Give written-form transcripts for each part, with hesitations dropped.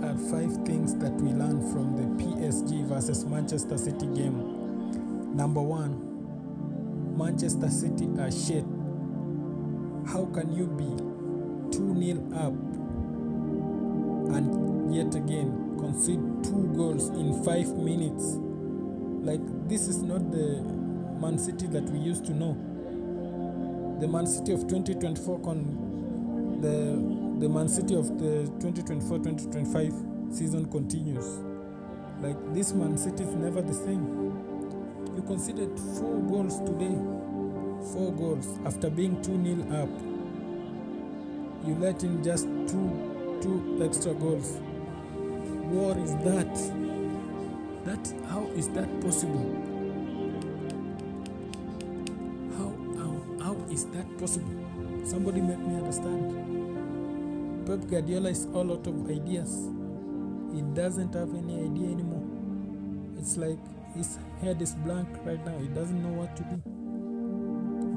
are 5 things that we learned from the PSG versus Manchester City game. Number 1, Manchester City are shit. How can you be 2-0 up and yet again concede 2 goals in 5 minutes? Like, this is not the Man City that we used to know. The Man City of 2024 the Man City of the 2024-2025 season continues. Like, this Man City is never the same. You conceded 4 goals today. 4 goals after being 2-0 up. You let in just two extra goals. What is that? How is that possible? How is that possible? Somebody make me understand. Pep Guardiola is all out of ideas. He doesn't have any idea anymore. It's like his head is blank right now. He doesn't know what to do.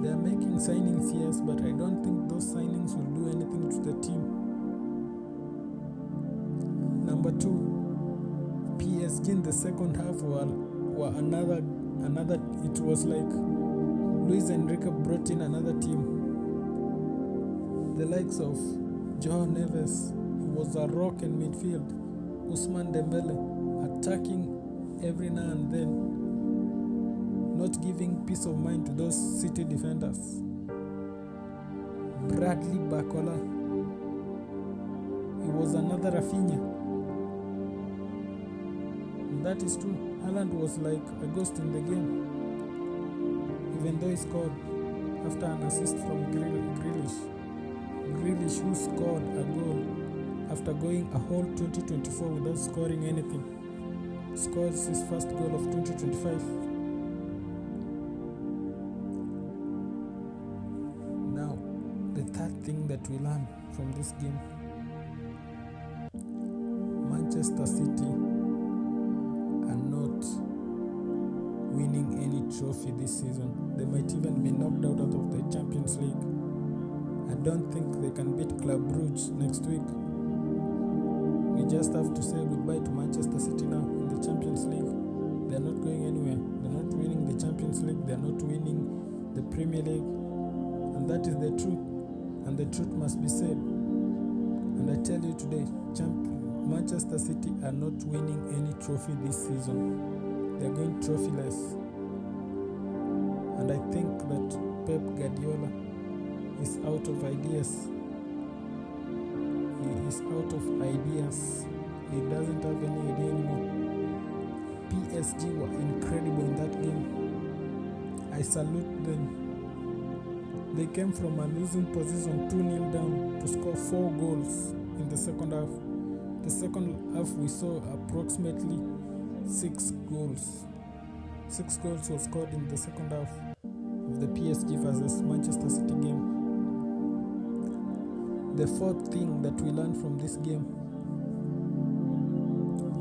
They are making signings, yes, but I don't think those signings will do anything to the team. Number 2, PSG in the second half were another. It was like Luis Enrique brought in another team. The likes of João Neves, he was a rock in midfield. Ousmane Dembele attacking every now and then, not giving peace of mind to those City defenders. Bradley Barcola, he was another Rafinha. And that is true. Haaland was like a ghost in the game, even though he scored after an assist from Grealish. Grealish, who scored a goal after going a whole 2024 without scoring anything, scores his first goal of 2025. Now, the third thing that we learn from this game: Manchester City are not winning any trophy this season. They might even be knocked out of the Champions League. I don't think they can beat Club Brugge next week. We just have to say goodbye to Manchester City now in the Champions League. They're not going anywhere. They're not winning the Champions League. They're not winning the Premier League. And that is the truth. And the truth must be said. And I tell you today, Manchester City are not winning any trophy this season. They're going trophyless. And I think that Pep Guardiola is out of ideas. He is out of ideas. He doesn't have any idea anymore. PSG were incredible in that game. I salute them. They came from a losing position 2-0 down to score 4 goals in the second half. The second half we saw approximately 6 goals. 6 goals were scored in the second half of the PSG versus Manchester City game. The fourth thing that we learned from this game: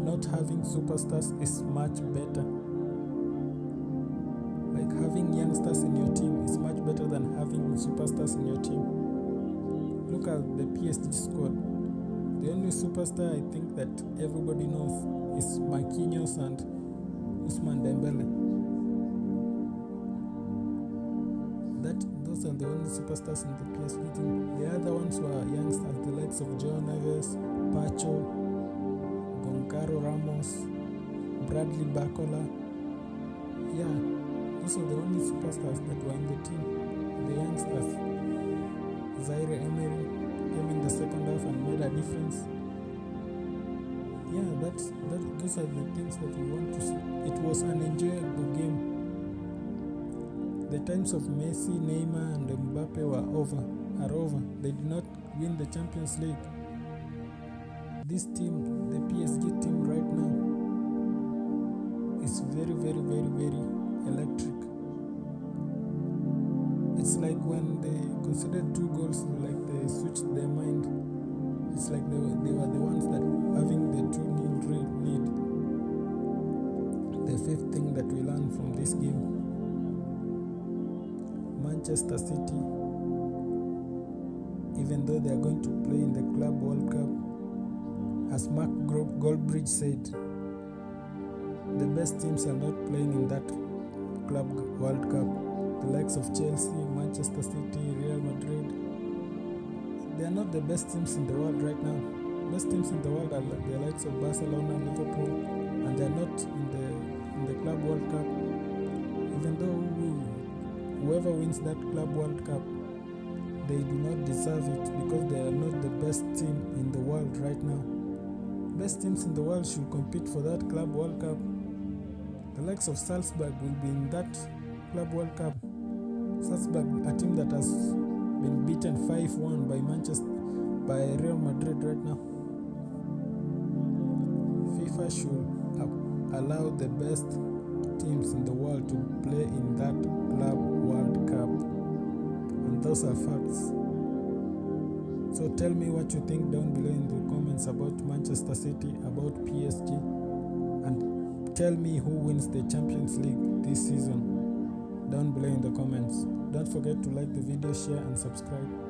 not having superstars is much better. Like, having youngsters in your team is much better than having superstars in your team. Look at the PSG squad. The only superstar I think that everybody knows is Marquinhos and Ousmane Dembele. Those are the only superstars in the PSG team. The other ones were youngsters, the likes of João Neves, Pacho, Goncalo Ramos, Bradley Barcola. Yeah, those are the only superstars that were in the team. The youngsters. Zaire Emery came in the second half and made a difference. Yeah, those are the things that we want to see. It was an enjoyable game. The times of Messi, Neymar, and Mbappe are over. They did not win the Champions League. This team, the PSG team right now, is very, very, very, very electric. It's like when they conceded 2 goals, like they switched their mind. It's like they were the ones that having the 2-0 lead. The fifth thing that we learned from this game: Manchester City, even though they are going to play in the Club World Cup, As Mark Goldbridge said, the best teams are not playing in that Club World Cup. The likes of Chelsea, Manchester City, Real Madrid, they are not the best teams in the world right now. Best teams in the world are the likes of Barcelona, Liverpool, and they are not in the Club World Cup. Even though whoever wins that Club World Cup, they do not deserve it because they are not the best team in the world right now. Best teams in the world should compete for that Club World Cup. The likes of Salzburg will be in that Club World Cup. Salzburg, a team that has been beaten 5-1 by Real Madrid right now. FIFA should allow the best teams in the world to play in that Club World Cup. And those are facts. So tell me what you think down below in the comments about Manchester City, about PSG, and tell me who wins the Champions League this season down below in the comments. Don't forget to like the video, share and subscribe.